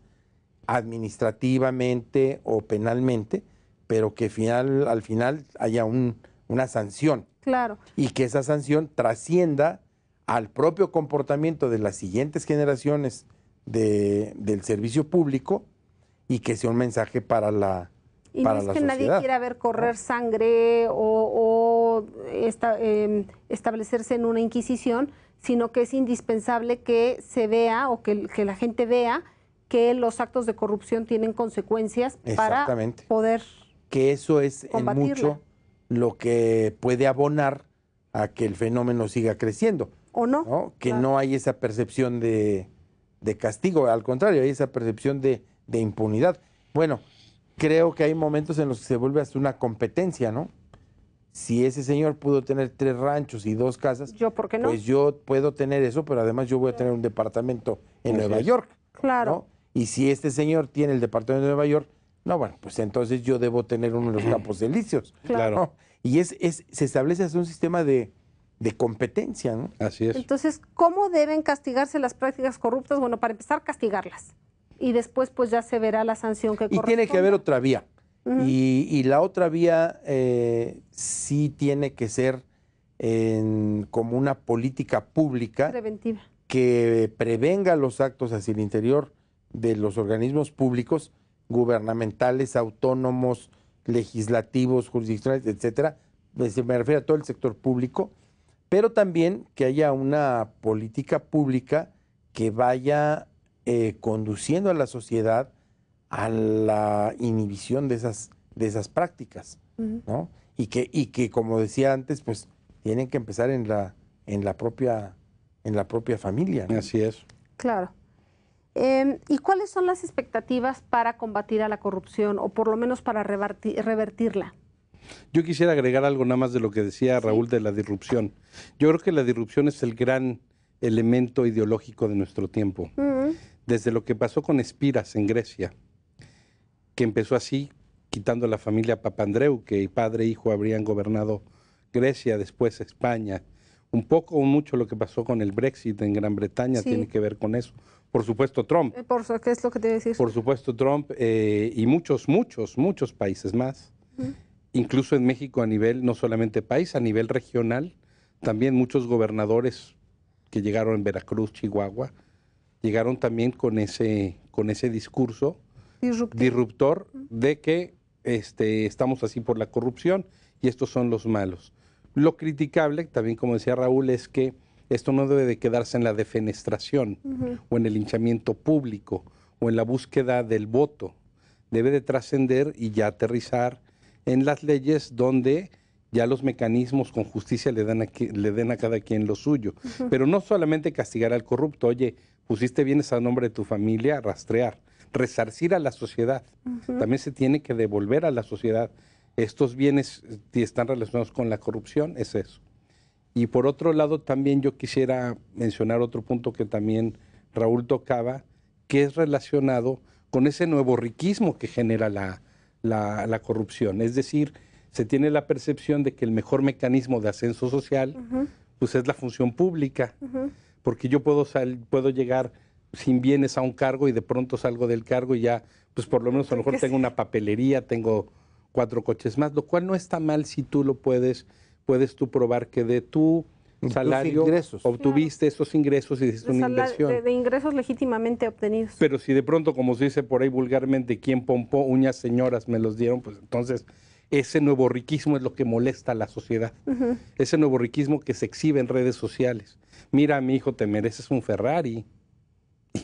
administrativamente o penalmente, pero que al final haya una sanción. Claro. Y que esa sanción trascienda al propio comportamiento de las siguientes generaciones del servicio público y que sea un mensaje para la Y no es que nadie quiera ver correr sangre o establecerse en una inquisición, sino que es indispensable que se vea o que la gente vea que los actos de corrupción tienen consecuencias para poder que eso es combatirla. En mucho lo que puede abonar a que el fenómeno siga creciendo. ¿O no? ¿No? Que no hay esa percepción de castigo, al contrario, hay esa percepción de impunidad. Bueno, creo que hay momentos en los que se vuelve hasta una competencia, ¿no? Si ese señor pudo tener 3 ranchos y 2 casas, ¿yo por qué no? Pues yo puedo tener eso, pero además yo voy a tener un departamento en Nueva York. Claro. ¿No? Y si este señor tiene el departamento de Nueva York, no, bueno, pues entonces yo debo tener uno de los Campos Elíseos. Claro. ¿No? Y se establece así un sistema de competencia, ¿no? Así es. Entonces, ¿cómo deben castigarse las prácticas corruptas? Bueno, para empezar, castigarlas. Y después, pues ya se verá la sanción que corresponde. Y tiene que haber otra vía. Y la otra vía sí tiene que ser como una política pública preventiva que prevenga los actos hacia el interior de los organismos públicos, gubernamentales, autónomos, legislativos, jurisdiccionales, etcétera. Me refiero a todo el sector público, pero también que haya una política pública que vaya conduciendo a la sociedad a la inhibición de esas prácticas, ¿no? Y que, como decía antes, pues tienen que empezar en la propia familia, ¿no? Así es. Claro. ¿Y cuáles son las expectativas para combatir a la corrupción o por lo menos para revertirla? Yo quisiera agregar algo nada más de lo que decía Raúl de la disrupción. Yo creo que la disrupción es el gran elemento ideológico de nuestro tiempo. Desde lo que pasó con Espiras en Grecia, que empezó así, quitando a la familia Papandreou, que padre e hijo habrían gobernado Grecia, después España. Un poco o mucho lo que pasó con el Brexit en Gran Bretaña tiene que ver con eso. Por supuesto Trump. ¿Qué es lo que te iba a decir? Por supuesto Trump y muchos países más. Incluso en México a nivel, no solamente país, a nivel regional, también muchos gobernadores que llegaron en Veracruz, Chihuahua, llegaron también con ese discurso disruptor de que estamos así por la corrupción y estos son los malos. Lo criticable, también como decía Raúl, es que esto no debe de quedarse en la defenestración o en el linchamiento público o en la búsqueda del voto. Debe de trascender y ya aterrizar en las leyes donde ya los mecanismos con justicia le den a cada quien lo suyo. Pero no solamente castigar al corrupto, oye, pusiste bienes a nombre de tu familia, rastrear, resarcir a la sociedad. También se tiene que devolver a la sociedad. Estos bienes están relacionados con la corrupción, es eso. Y por otro lado, también yo quisiera mencionar otro punto que también Raúl tocaba, que es relacionado con ese nuevo riquismo que genera la corrupción. Es decir, se tiene la percepción de que el mejor mecanismo de ascenso social pues es la función pública, porque yo puedo llegar sin bienes a un cargo y de pronto salgo del cargo y ya, pues por lo menos a lo mejor tengo una papelería, tengo 4 coches más, lo cual no está mal si tú lo puedes tú probar que de tu salario obtuviste esos ingresos y hiciste una inversión. De ingresos legítimamente obtenidos. Pero si de pronto, como se dice por ahí vulgarmente, quien pompó uñas señoras me los dieron, pues entonces ese nuevo riquismo es lo que molesta a la sociedad. Ese nuevo riquismo que se exhibe en redes sociales. Mira, mi hijo, te mereces un Ferrari.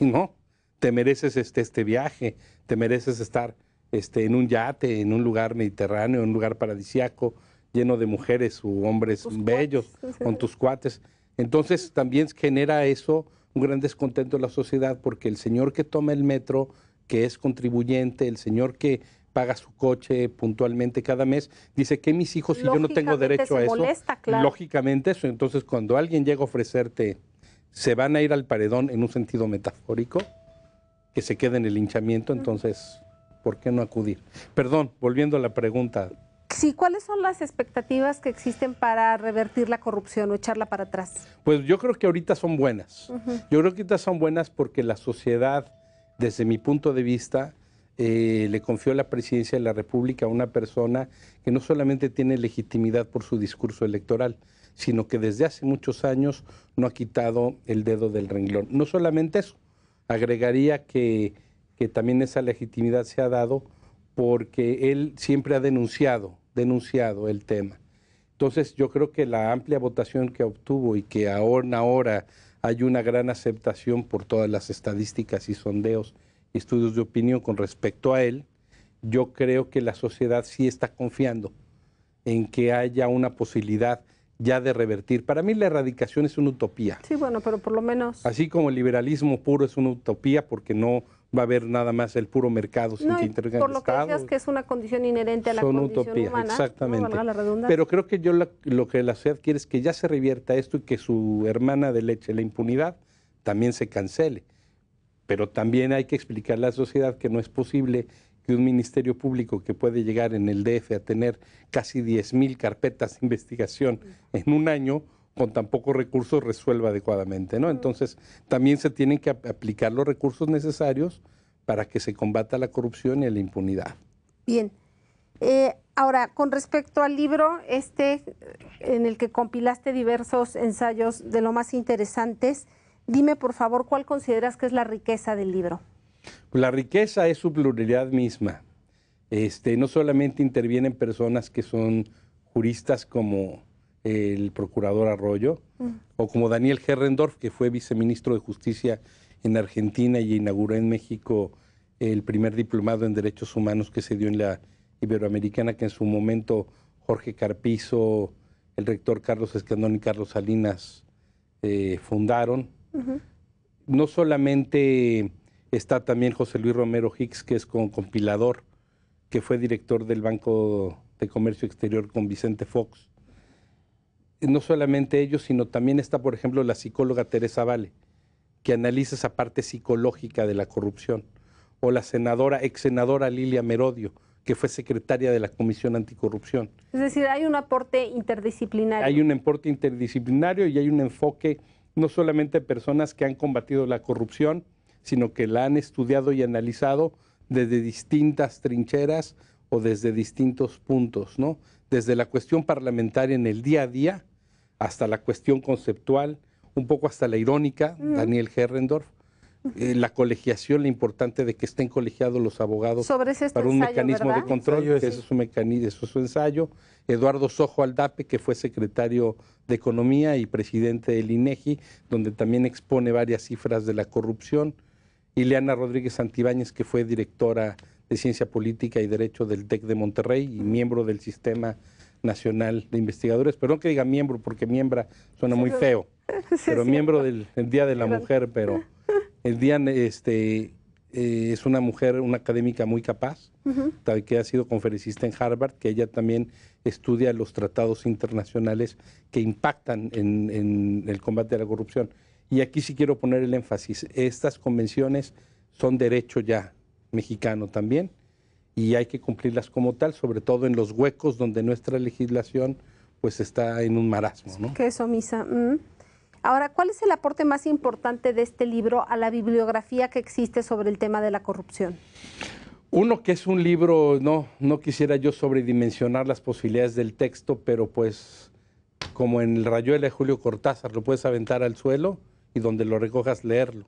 Y no, te mereces este viaje, te mereces estar en un yate, en un lugar mediterráneo, en un lugar paradisiaco, lleno de mujeres u hombres bellos, con tus cuates. Entonces también genera eso un gran descontento en la sociedad, porque el señor que toma el metro, que es contribuyente, el señor que paga su coche puntualmente cada mes, dice que mis hijos, si yo no tengo derecho a eso, lógicamente eso. Entonces cuando alguien llega a ofrecerte, se van a ir al paredón en un sentido metafórico, que se quede en el linchamiento, entonces, ¿por qué no acudir? Perdón, volviendo a la pregunta. Sí, ¿cuáles son las expectativas que existen para revertir la corrupción o echarla para atrás? Pues yo creo que ahorita son buenas. Yo creo que ahorita son buenas porque la sociedad, desde mi punto de vista, le confió la presidencia de la República a una persona que no solamente tiene legitimidad por su discurso electoral, sino que desde hace muchos años no ha quitado el dedo del renglón. No solamente eso, agregaría que también esa legitimidad se ha dado porque él siempre ha denunciado el tema. Entonces yo creo que la amplia votación que obtuvo y que ahora hay una gran aceptación por todas las estadísticas y sondeos y estudios de opinión con respecto a él, yo creo que la sociedad sí está confiando en que haya una posibilidad ya de revertir. Para mí la erradicación es una utopía. Sí, bueno, pero por lo menos... Así como el liberalismo puro es una utopía porque no va a haber nada más el puro mercado sin que intervenga el Estado. Por lo que decías que es una condición inherente a la condición utopía, humana. Exactamente. ¿No? Valga la redundancia. Pero creo que lo que la sociedad quiere es que ya se revierta esto y que su hermana de leche, la impunidad, también se cancele. Pero también hay que explicarle a la sociedad que no es posible que un ministerio público que puede llegar en el DF a tener casi 10,000 carpetas de investigación en un año, con tan pocos recursos resuelva adecuadamente, ¿no? Entonces, también se tienen que aplicar los recursos necesarios para que se combata la corrupción y la impunidad. Bien. Ahora, con respecto al libro en el que compilaste diversos ensayos de lo más interesantes, dime, por favor, ¿cuál consideras que es la riqueza del libro? La riqueza es su pluralidad misma. No solamente intervienen personas que son juristas como el procurador Arroyo o como Daniel Herrendorf, que fue viceministro de Justicia en Argentina y inauguró en México el primer diplomado en Derechos Humanos que se dio en la Iberoamericana, que en su momento Jorge Carpizo, el rector Carlos Escandón y Carlos Salinas fundaron. No solamente está también José Luis Romero Hicks, que es compilador, que fue director del Banco de Comercio Exterior con Vicente Fox. No solamente ellos, sino también está, por ejemplo, la psicóloga Teresa Vale, que analiza esa parte psicológica de la corrupción, o la ex senadora Lilia Merodio, que fue secretaria de la Comisión Anticorrupción. Es decir, hay un aporte interdisciplinario. Hay un aporte interdisciplinario y hay un enfoque no solamente de personas que han combatido la corrupción, sino que la han estudiado y analizado desde distintas trincheras o desde distintos puntos, ¿no? Desde la cuestión parlamentaria en el día a día hasta la cuestión conceptual, un poco hasta la irónica, Daniel Herrendorf, la colegiación, lo importante de que estén colegiados los abogados para un mecanismo de control, que ese es un mecanismo, eso es su ensayo. Eduardo Sojo Aldape, que fue secretario de Economía y presidente del INEGI, donde también expone varias cifras de la corrupción. Ileana Rodríguez Santibáñez, que fue directora de Ciencia Política y Derecho del TEC de Monterrey y miembro del Sistema Nacional de Investigadores. Perdón que diga miembro, porque miembra suena muy feo, pero miembro del Día de la Mujer, pero el día es una mujer, una académica muy capaz, que ha sido conferencista en Harvard, que ella también estudia los tratados internacionales que impactan en el combate a la corrupción. Y aquí sí quiero poner el énfasis, estas convenciones son derecho ya mexicano también, y hay que cumplirlas como tal, sobre todo en los huecos donde nuestra legislación pues está en un marasmo, ¿no? Que es omisa. Ahora, ¿cuál es el aporte más importante de este libro a la bibliografía que existe sobre el tema de la corrupción? Uno, que es un libro, no quisiera yo sobredimensionar las posibilidades del texto, pero pues como en el Rayuela de Julio Cortázar, lo puedes aventar al suelo y donde lo recojas leerlo.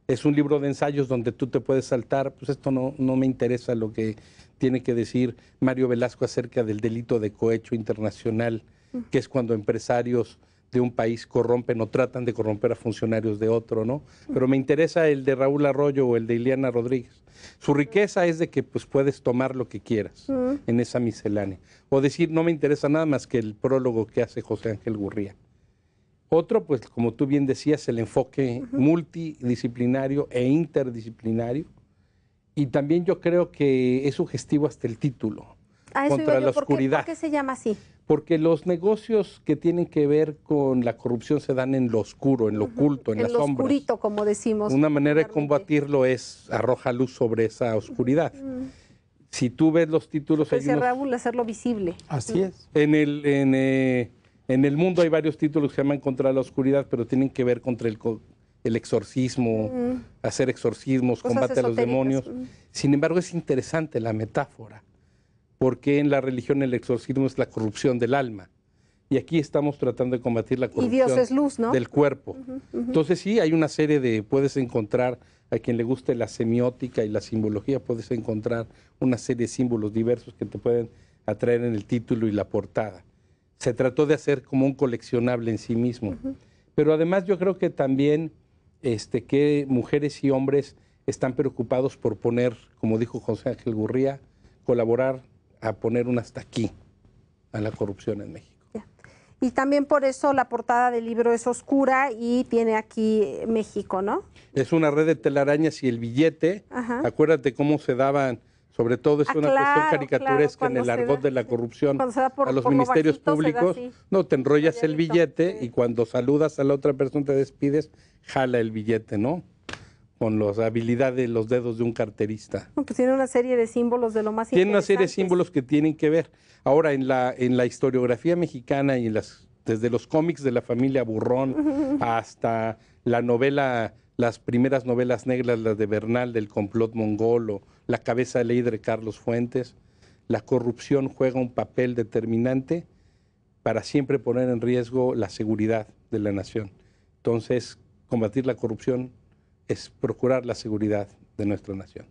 Es un libro de ensayos donde tú te puedes saltar, pues esto no me interesa lo que tiene que decir Mario Velasco acerca del delito de cohecho internacional, que es cuando empresarios de un país corrompen o tratan de corromper a funcionarios de otro, ¿no? Pero me interesa el de Raúl Arroyo o el de Ileana Rodríguez. Su riqueza es de que pues puedes tomar lo que quieras en esa miscelánea. O decir, no me interesa nada más que el prólogo que hace José Ángel Gurría. Otro, pues como tú bien decías, el enfoque multidisciplinario e interdisciplinario. Y también yo creo que es sugestivo hasta el título, Contra la Oscuridad. ¿Por qué se llama así? Porque los negocios que tienen que ver con la corrupción se dan en lo oscuro, en lo oculto, en las sombras. En lo oscurito, como decimos. Una manera de combatirlo es arroja luz sobre esa oscuridad. Si tú ves los títulos... Decía Raúl, hacerlo visible. Así es. En el mundo hay varios títulos que se llaman Contra la Oscuridad, pero tienen que ver contra el exorcismo, hacer exorcismos, Cosas combate a los demonios. Sin embargo, es interesante la metáfora, porque en la religión el exorcismo es la corrupción del alma. Y aquí estamos tratando de combatir la corrupción Dios es luz, ¿no? del cuerpo. Entonces sí, hay una serie puedes encontrar, a quien le guste la semiótica y la simbología, puedes encontrar una serie de símbolos diversos que te pueden atraer en el título y la portada. Se trató de hacer como un coleccionable en sí mismo. Pero además yo creo que también que mujeres y hombres están preocupados por poner, como dijo José Ángel Gurría, colaborar a poner un hasta aquí a la corrupción en México. Y también por eso la portada del libro es oscura y tiene aquí México, ¿no? Es una red de telarañas y el billete, acuérdate cómo se daban, sobre todo es una cuestión caricaturesca en el argot de la corrupción a los ministerios públicos. No, te enrollas el billete y cuando saludas a la otra persona, te despides, jala el billete, ¿no? Con las habilidades, los dedos de un carterista. Pues tiene una serie de símbolos de lo más interesantes. Tiene una serie de símbolos que tienen que ver. Ahora, en la historiografía mexicana y desde los cómics de la familia Burrón hasta la novela, las primeras novelas negras, las de Bernal, del complot mongolo, La cabeza de ley de Carlos Fuentes, la corrupción juega un papel determinante para siempre poner en riesgo la seguridad de la nación. Entonces, combatir la corrupción es procurar la seguridad de nuestra nación.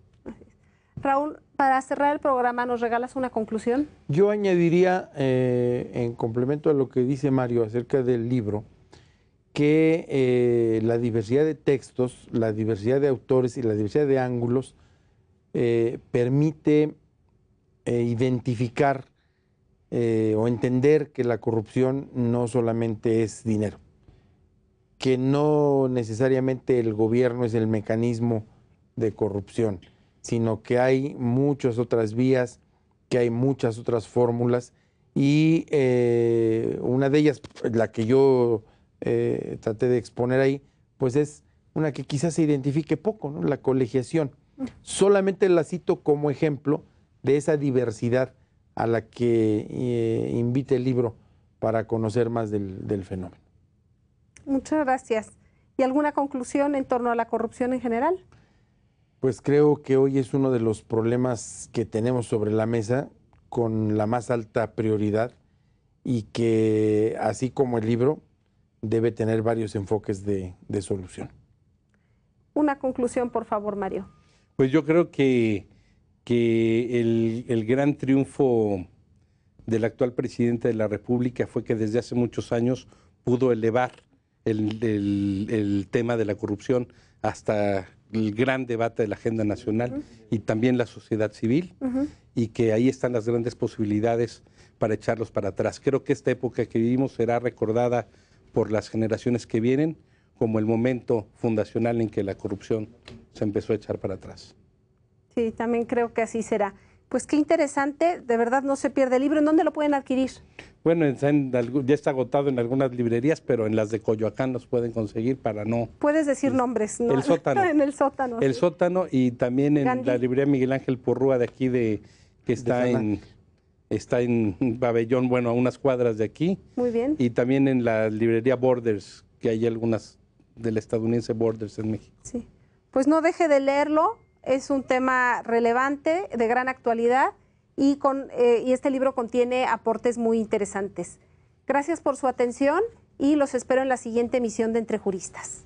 Raúl, para cerrar el programa, ¿nos regalas una conclusión? Yo añadiría, en complemento a lo que dice Mario acerca del libro, que la diversidad de textos, la diversidad de autores y la diversidad de ángulos permite identificar o entender que la corrupción no solamente es dinero, que no necesariamente el gobierno es el mecanismo de corrupción, sino que hay muchas otras vías, que hay muchas otras fórmulas y una de ellas, la que yo traté de exponer ahí, pues es una que quizás se identifique poco, ¿no? La colegiación. Solamente la cito como ejemplo de esa diversidad a la que invita el libro para conocer más del fenómeno. Muchas gracias. ¿Y alguna conclusión en torno a la corrupción en general? Pues creo que hoy es uno de los problemas que tenemos sobre la mesa con la más alta prioridad y que, así como el libro, debe tener varios enfoques de solución. Una conclusión, por favor, Mario. Pues yo creo que el gran triunfo del actual presidente de la República fue que desde hace muchos años pudo elevar el tema de la corrupción hasta el gran debate de la agenda nacional y también la sociedad civil, y que ahí están las grandes posibilidades para echarlos para atrás. Creo que esta época que vivimos será recordada por las generaciones que vienen como el momento fundacional en que la corrupción se empezó a echar para atrás. Sí, también creo que así será. Pues qué interesante, de verdad no se pierde el libro. ¿En dónde lo pueden adquirir? Bueno, ya está agotado en algunas librerías, pero en las de Coyoacán los pueden conseguir para no... Puedes decir nombres, ¿no? El Sótano. En el Sótano. El sí. Sótano, y también en Gandhi. la librería Miguel Ángel Porrúa de aquí, que está en Pabellón, bueno, a unas cuadras de aquí. Muy bien. Y también en la librería Borders, que hay algunas del estadounidense Borders en México. Sí. Pues no deje de leerlo. Es un tema relevante, de gran actualidad, y este libro contiene aportes muy interesantes. Gracias por su atención y los espero en la siguiente emisión de Entre Juristas.